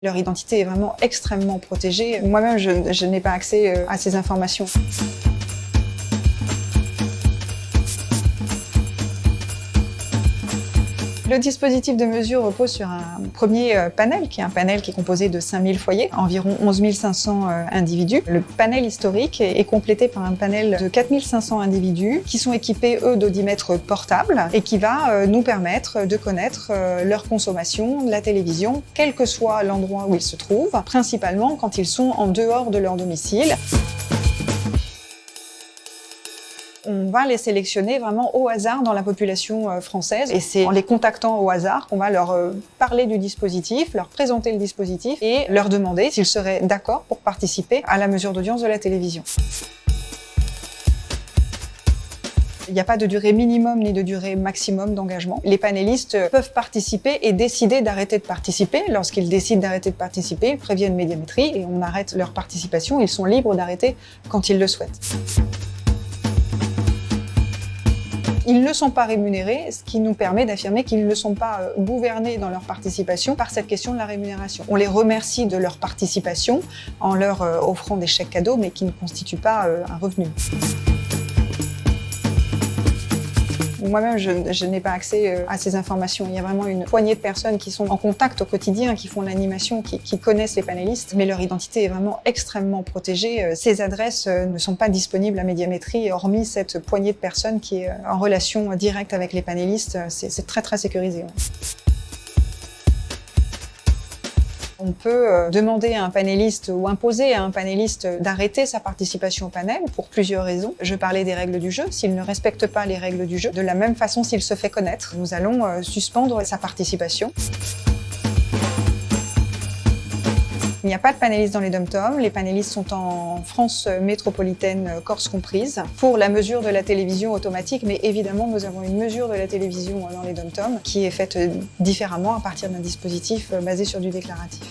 Leur identité est vraiment extrêmement protégée. Moi-même, je n'ai pas accès à ces informations. Le dispositif de mesure repose sur un premier panel, qui est un panel qui est composé de 5000 foyers, environ 11 500 individus. Le panel historique est complété par un panel de 4500 individus qui sont équipés, eux, d'audimètres portables et qui va nous permettre de connaître leur consommation de la télévision, quel que soit l'endroit où ils se trouvent, principalement quand ils sont en dehors de leur domicile. On va les sélectionner vraiment au hasard dans la population française et c'est en les contactant au hasard qu'on va leur parler du dispositif, leur présenter le dispositif et leur demander s'ils seraient d'accord pour participer à la mesure d'audience de la télévision. Il n'y a pas de durée minimum ni de durée maximum d'engagement. Les panélistes peuvent participer et décider d'arrêter de participer. Lorsqu'ils décident d'arrêter de participer, ils préviennent Médiamétrie et on arrête leur participation. Ils sont libres d'arrêter quand ils le souhaitent. Ils ne sont pas rémunérés, ce qui nous permet d'affirmer qu'ils ne sont pas gouvernés dans leur participation par cette question de la rémunération. On les remercie de leur participation en leur offrant des chèques cadeaux, mais qui ne constituent pas un revenu. Moi-même, je n'ai pas accès à ces informations. Il y a vraiment une poignée de personnes qui sont en contact au quotidien, qui font l'animation, qui connaissent les panélistes, mais leur identité est vraiment extrêmement protégée. Ces adresses ne sont pas disponibles à Médiamétrie, hormis cette poignée de personnes qui est en relation directe avec les panélistes. C'est très très sécurisé. On peut demander à un panéliste ou imposer à un panéliste d'arrêter sa participation au panel pour plusieurs raisons. Je parlais des règles du jeu. S'il ne respecte pas les règles du jeu, de la même façon s'il se fait connaître, nous allons suspendre sa participation. Il n'y a pas de panélistes dans les dom-toms. Les panélistes sont en France métropolitaine, Corse comprise, pour la mesure de la télévision automatique. Mais évidemment, nous avons une mesure de la télévision dans les dom-toms qui est faite différemment à partir d'un dispositif basé sur du déclaratif.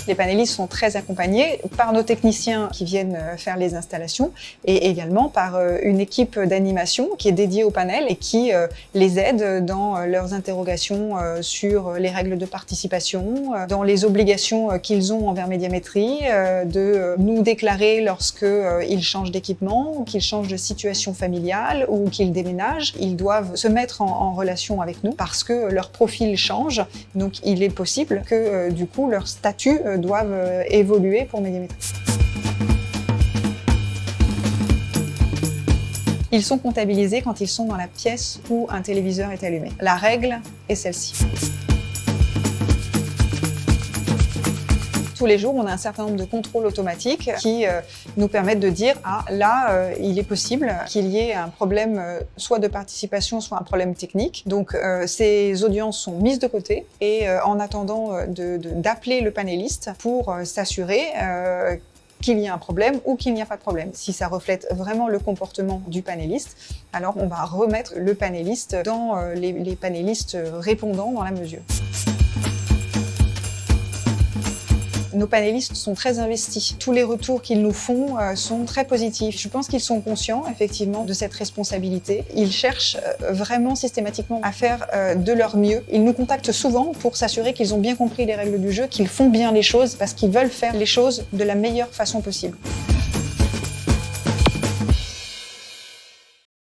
Les panélistes sont très accompagnés par nos techniciens qui viennent faire les installations et également par une équipe d'animation qui est dédiée au panel et qui les aide dans leurs interrogations sur les règles de participation, dans les obligations qu'ils ont envers Médiamétrie, de nous déclarer lorsqu'ils changent d'équipement, qu'ils changent de situation familiale ou qu'ils déménagent. Ils doivent se mettre en relation avec nous parce que leur profil change. Donc il est possible que du coup leur statut doivent évoluer pour Médiamétrie. Ils sont comptabilisés quand ils sont dans la pièce où un téléviseur est allumé. La règle est celle-ci. Tous les jours, on a un certain nombre de contrôles automatiques qui nous permettent de dire « Ah, là, il est possible qu'il y ait un problème soit de participation, soit un problème technique. » Donc, ces audiences sont mises de côté et en attendant d'appeler le panéliste pour s'assurer qu'il y a un problème ou qu'il n'y a pas de problème. Si ça reflète vraiment le comportement du panéliste, alors on va remettre le panéliste dans les panélistes répondants dans la mesure. Nos panélistes sont très investis. Tous les retours qu'ils nous font sont très positifs. Je pense qu'ils sont conscients, effectivement, de cette responsabilité. Ils cherchent vraiment systématiquement à faire de leur mieux. Ils nous contactent souvent pour s'assurer qu'ils ont bien compris les règles du jeu, qu'ils font bien les choses parce qu'ils veulent faire les choses de la meilleure façon possible.